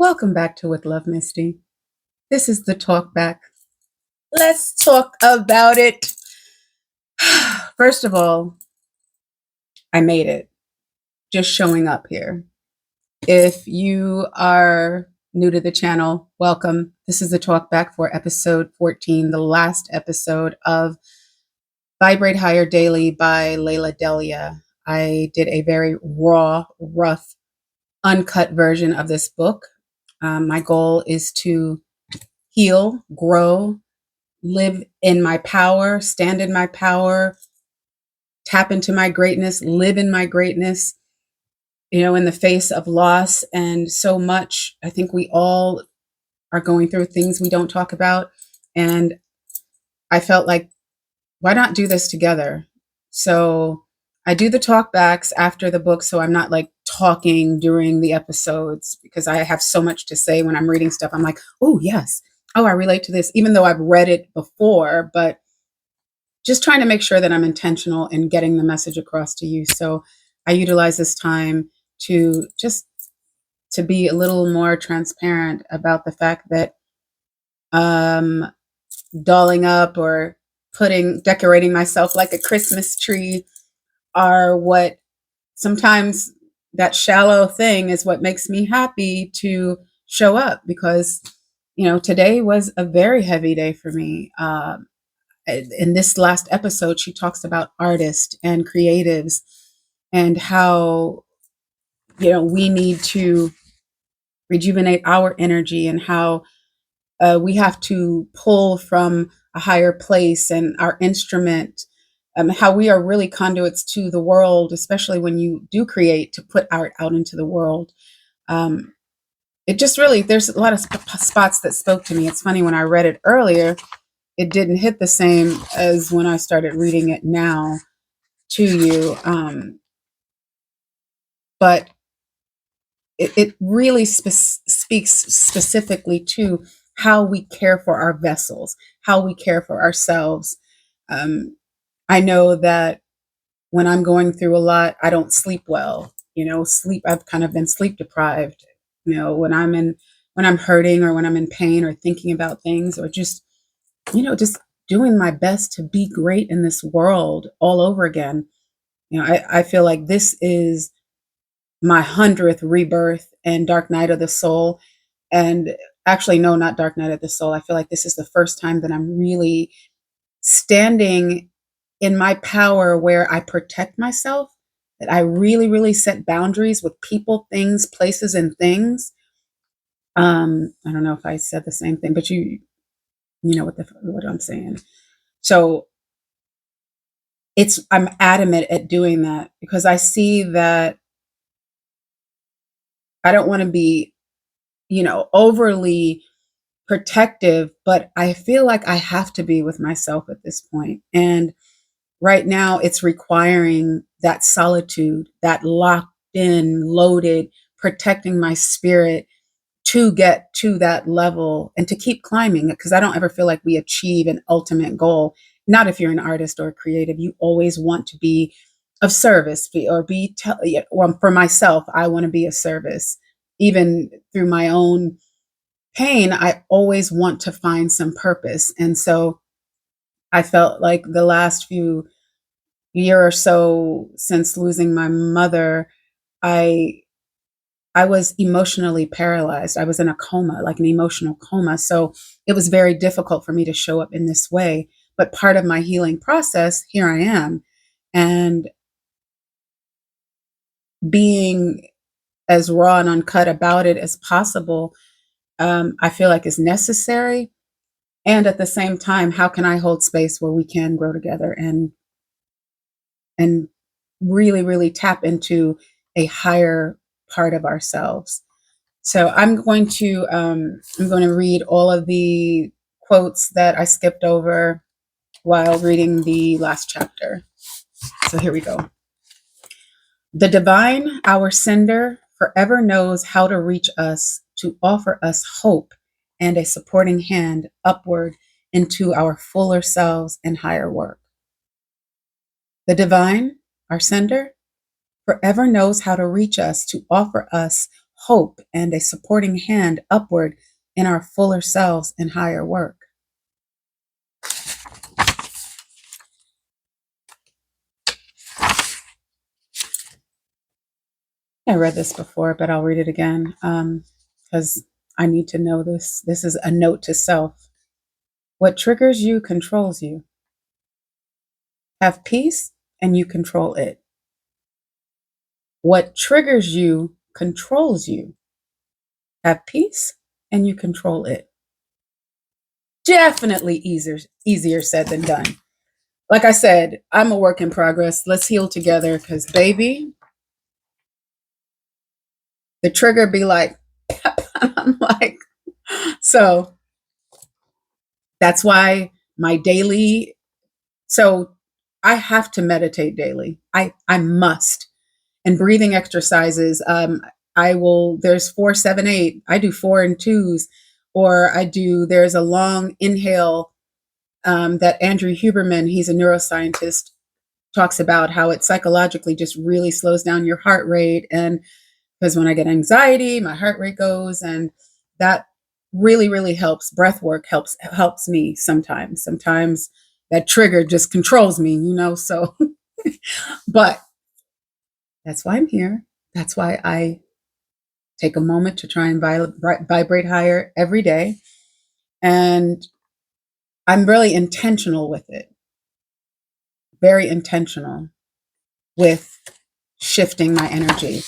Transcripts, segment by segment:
Welcome back to With Love, Misty. This is the talk back. Let's talk about it. First of all, I made it just showing up here. If you are new to the channel, welcome. This is the talk back for episode 14, the last episode of Vibrate Higher Daily by Layla Delia. I did a very raw, rough, uncut version of this book. My goal is to heal, grow, live in my power, stand in my power, tap into my greatness, live in my greatness, in the face of loss and so much. I think we all are going through things we don't talk about. And I felt like, why not do this together? So I do the talk backs after the book. So I'm not like talking during the episodes because I have so much to say when I'm reading stuff. I'm like, oh, yes. Oh, I relate to this, even though I've read it before, but just trying to make sure that I'm intentional in getting the message across to you. So I utilize this time to just to be a little more transparent about the fact that um, dolling up or decorating myself like a Christmas tree are what sometimes that shallow thing is what makes me happy to show up because, today was a very heavy day for me. In this last episode, she talks about artists and creatives and how, we need to rejuvenate our energy and how we have to pull from a higher place and our instrument, how we are really conduits to the world, especially when you do create to put art out into the world. Um, it just really, there's a lot of spots that spoke to me. It's funny, when I read it earlier, it didn't hit the same as when I started reading it now to you. But it really speaks specifically to how we care for our vessels, how we care for ourselves. Um, I know that when I'm going through a lot, I don't sleep well. I've kind of been sleep deprived. When I'm hurting or when I'm in pain or thinking about things or just doing my best to be great in this world all over again. I feel like this is my 100th rebirth and Dark Night of the Soul. And actually, no, not Dark Night of the Soul. I feel like this is the first time that I'm really standing in my power where I protect myself, that I really, really set boundaries with people, things, places, and things. I don't know if I said the same thing, but you know what I'm saying. So I'm adamant at doing that because I see that I don't want to be, overly protective, but I feel like I have to be with myself at this point. And right now it's requiring that solitude, that locked in, loaded, protecting my spirit to get to that level and to keep climbing it, because I don't ever feel like we achieve an ultimate goal. Not if you're an artist or a creative. You always want to be of service, well, for myself, I want to be of service. Even through my own pain, I always want to find some purpose. And so I felt like the last few year or so since losing my mother, I I was emotionally paralyzed. I was in a coma, like an emotional coma. So it was very difficult for me to show up in this way. But part of my healing process, here I am. And being as raw and uncut about it as possible, I feel like is necessary. And at the same time, how can I hold space where we can grow together and really, really tap into a higher part of ourselves? So I'm going to read all of the quotes that I skipped over while reading the last chapter. So here we go. The divine, our sender, forever knows how to reach us to offer us hope and a supporting hand upward into our fuller selves and higher work. The divine, our sender, forever knows how to reach us to offer us hope, and a supporting hand upward in our fuller selves and higher work. I read this before, but I'll read it again because I need to know this. This is a note to self. What triggers you controls you. Have peace and you control it. What triggers you controls you. Have peace and you control it. Definitely easier said than done. Like I said, I'm a work in progress. Let's heal together because, baby, the trigger be like, I'm like, so that's why my daily, so I have to meditate daily. I must. And breathing exercises, I will, there's 4-7-8. I do 4 and 2s, or there's a long inhale that Andrew Huberman, he's a neuroscientist, talks about how it psychologically just really slows down your heart rate. And because when I get anxiety, my heart rate goes, and that really, really helps. Breath work helps me sometimes. Sometimes that trigger just controls me, so but that's why I'm here. That's why I take a moment to try and vibrate higher every day. And I'm really intentional with it, very intentional with shifting my energy.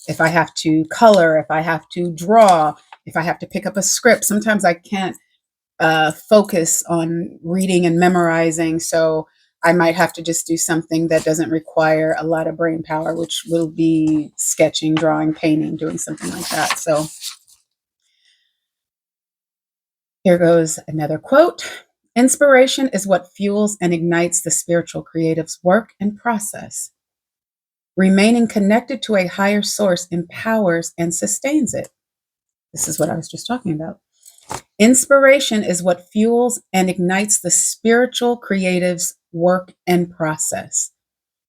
If I have to color, if I have to draw, if I have to pick up a script, sometimes I can't focus on reading and memorizing. So I might have to just do something that doesn't require a lot of brain power, which will be sketching, drawing, painting, doing something like that. So here goes another quote. Inspiration is what fuels and ignites the spiritual creative's work and process. Remaining connected to a higher source empowers and sustains it. This is what I was just talking about. Inspiration is what fuels and ignites the spiritual creative's work and process.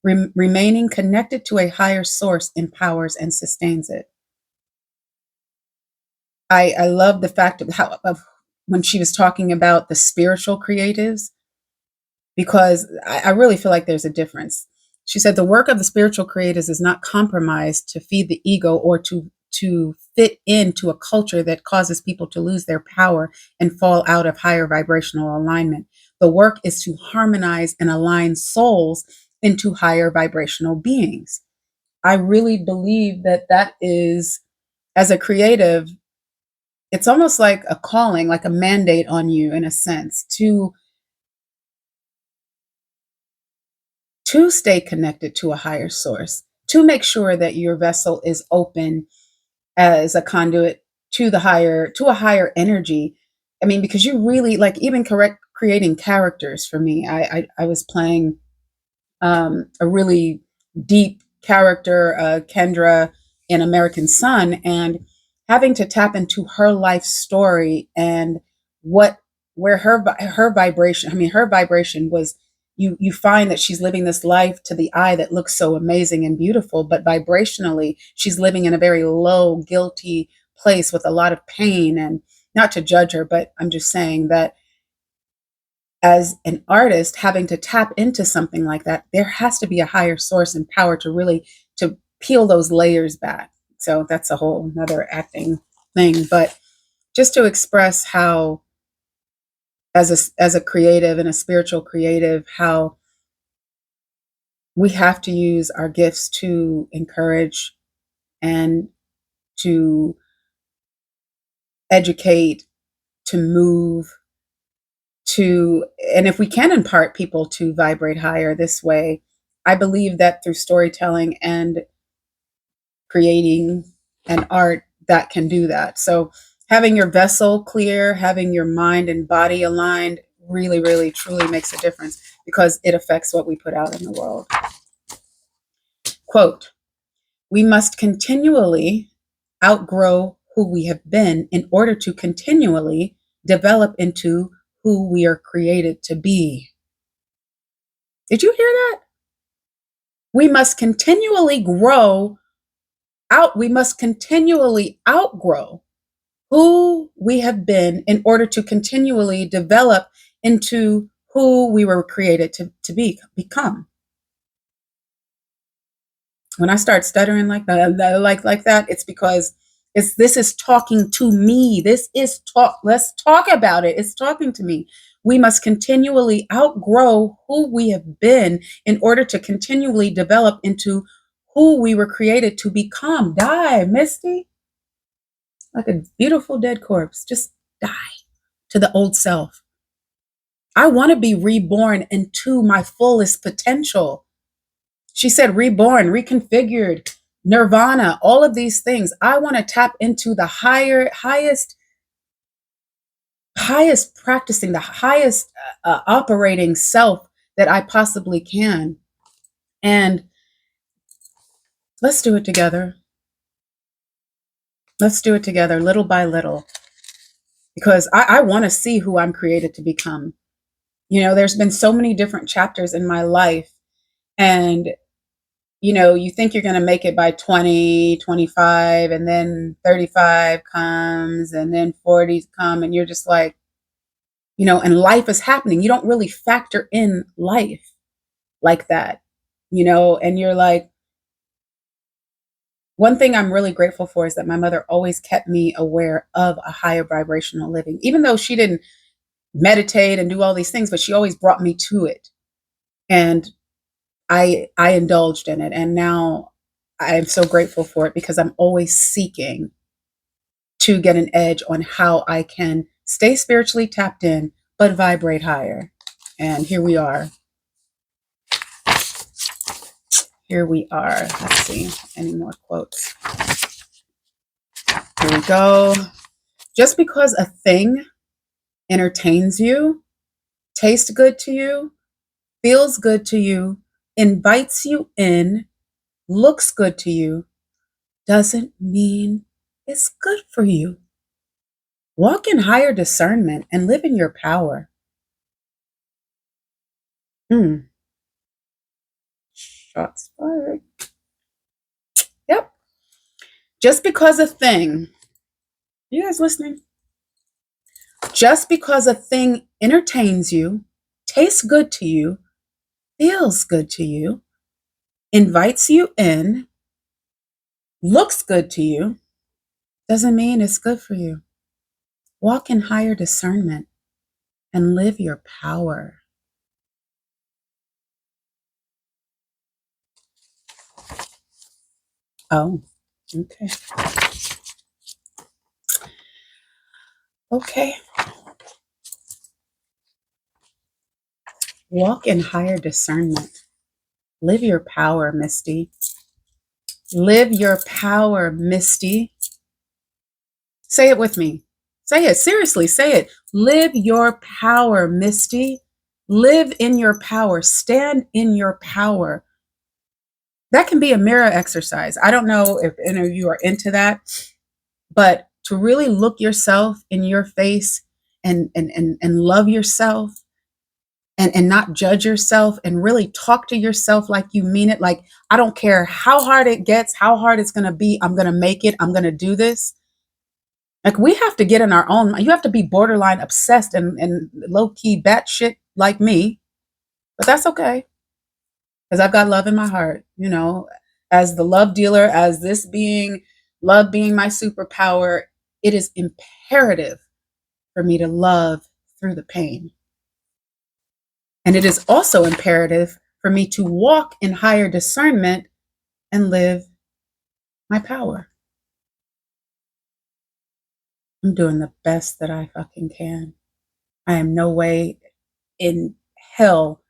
Remaining connected to a higher source empowers and sustains it. I love the fact of when she was talking about the spiritual creatives, because I really feel like there's a difference. She said the work of the spiritual creatives is not compromised to feed the ego or to fit into a culture that causes people to lose their power and fall out of higher vibrational alignment. The work is to harmonize and align souls into higher vibrational beings. I really believe that that is, as a creative, it's almost like a calling, like a mandate on you in a sense to stay connected to a higher source, to make sure that your vessel is open as a conduit to a higher energy. I mean, because you really like even correct creating characters for me. I was playing a really deep character, Kendra in American Son, and having to tap into her life story and what where her vibration. I mean, her vibration was. You find that she's living this life to the eye that looks so amazing and beautiful, but vibrationally, she's living in a very low, guilty place with a lot of pain. And not to judge her, but I'm just saying that as an artist having to tap into something like that, there has to be a higher source and power to really to peel those layers back. So that's a whole another acting thing, but just to express how as a creative and a spiritual creative, how we have to use our gifts to encourage and to educate, to move, to, and if we can impart people to vibrate higher this way, I believe that through storytelling and creating an art that can do that. So having your vessel clear, having your mind and body aligned really, really, truly makes a difference because it affects what we put out in the world. Quote, we must continually outgrow who we have been in order to continually develop into who we are created to be. Did you hear that? We must continually grow we must continually outgrow who we have been in order to continually develop into who we were created to become. When I start stuttering like that, it's because this is talking to me. This is talk. Let's talk about it. It's talking to me. We must continually outgrow who we have been in order to continually develop into who we were created to become. Die, Misty, like a beautiful dead corpse. Just die to the old self. I want to be reborn into my fullest potential. She said reborn, reconfigured, nirvana, all of these things. I want to tap into the highest practicing, the highest operating self that I possibly can. And let's do it together. Let's do it together, little by little, because I want to see who I'm created to become. There's been so many different chapters in my life, and you think you're going to make it by 20, 25, and then 35 comes, and then 40s come, and you're just like, and life is happening. You don't really factor in life like that, and you're like, one thing I'm really grateful for is that my mother always kept me aware of a higher vibrational living, even though she didn't meditate and do all these things, but she always brought me to it. And I indulged in it. And now I'm so grateful for it because I'm always seeking to get an edge on how I can stay spiritually tapped in, but vibrate higher. And here we are. Here we are. Let's see. Any more quotes? Here we go. Just because a thing entertains you, tastes good to you, feels good to you, invites you in, looks good to you, doesn't mean it's good for you. Walk in higher discernment and live in your power. Shots fired. Yep. Just because a thing, you guys listening? Just because a thing entertains you, tastes good to you, feels good to you, invites you in, looks good to you, doesn't mean it's good for you. Walk in higher discernment and live your power. Oh, okay. Okay. Walk in higher discernment. Live your power, Misty. Live your power, Misty. Say it with me. Say it. Seriously, say it. Live your power, Misty. Live in your power. Stand in your power. That can be a mirror exercise. I don't know if any of you are into that, but to really look yourself in your face and love yourself and not judge yourself and really talk to yourself like you mean it. Like, I don't care how hard it gets, how hard it's going to be. I'm going to make it. I'm going to do this. Like, we have to get in our own, you have to be borderline obsessed and low key batshit like me, but that's okay. Because I've got love in my heart, as the love dealer, as this being, love being my superpower, it is imperative for me to love through the pain. And it is also imperative for me to walk in higher discernment and live my power. I'm doing the best that I fucking can. I am no way in hell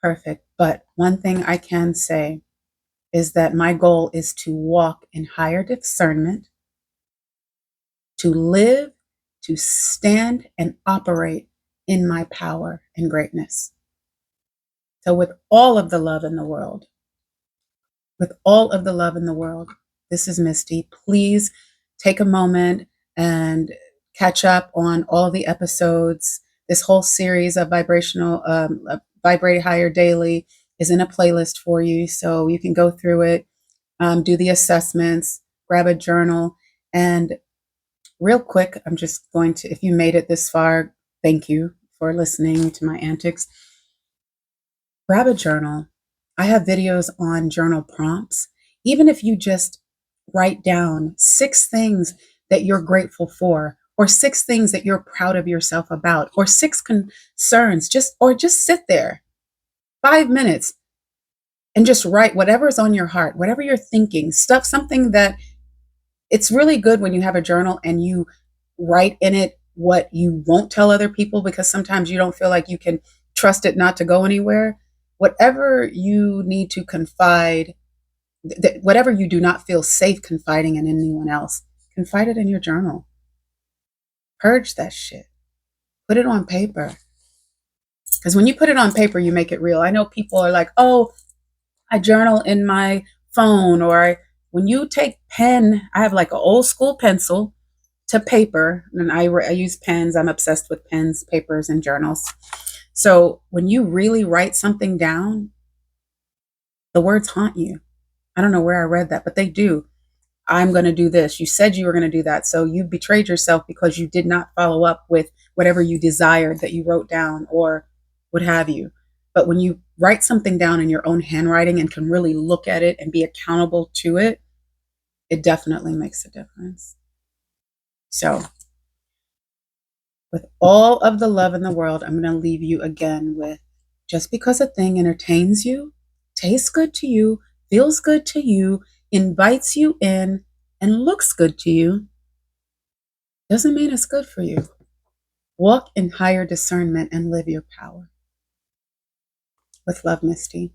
perfect, but one thing I can say is that my goal is to walk in higher discernment, to live, to stand and operate in my power and greatness. So with all of the love in the world, this is Misty. Please take a moment and catch up on all the episodes. This whole series of Vibrate Higher Daily is in a playlist for you, so you can go through it, do the assessments, grab a journal, and real quick, I'm just going to, if you made it this far, thank you for listening to my antics. Grab a journal. I have videos on journal prompts. Even if you just write down 6 things that you're grateful for, or 6 things that you're proud of yourself about, or 6 concerns, just sit there 5 minutes and just write whatever's on your heart, whatever you're thinking, something that it's really good when you have a journal and you write in it what you won't tell other people because sometimes you don't feel like you can trust it not to go anywhere. Whatever you need to confide, whatever you do not feel safe confiding in anyone else, confide it in your journal. Purge that shit. Put it on paper. Because when you put it on paper, you make it real. I know people are like, oh, I journal in my phone, or when you take pen, I have like an old school pencil to paper, and I use pens. I'm obsessed with pens, papers, and journals. So when you really write something down, the words haunt you. I don't know where I read that, but they do. I'm going to do this. You said you were going to do that. So you betrayed yourself because you did not follow up with whatever you desired that you wrote down or what have you. But when you write something down in your own handwriting and can really look at it and be accountable to it, it definitely makes a difference. So, with all of the love in the world, I'm going to leave you again with just because a thing entertains you, tastes good to you, feels good to you, invites you in, and looks good to you, doesn't mean it's good for you. Walk in higher discernment and live your power. With love, Misty.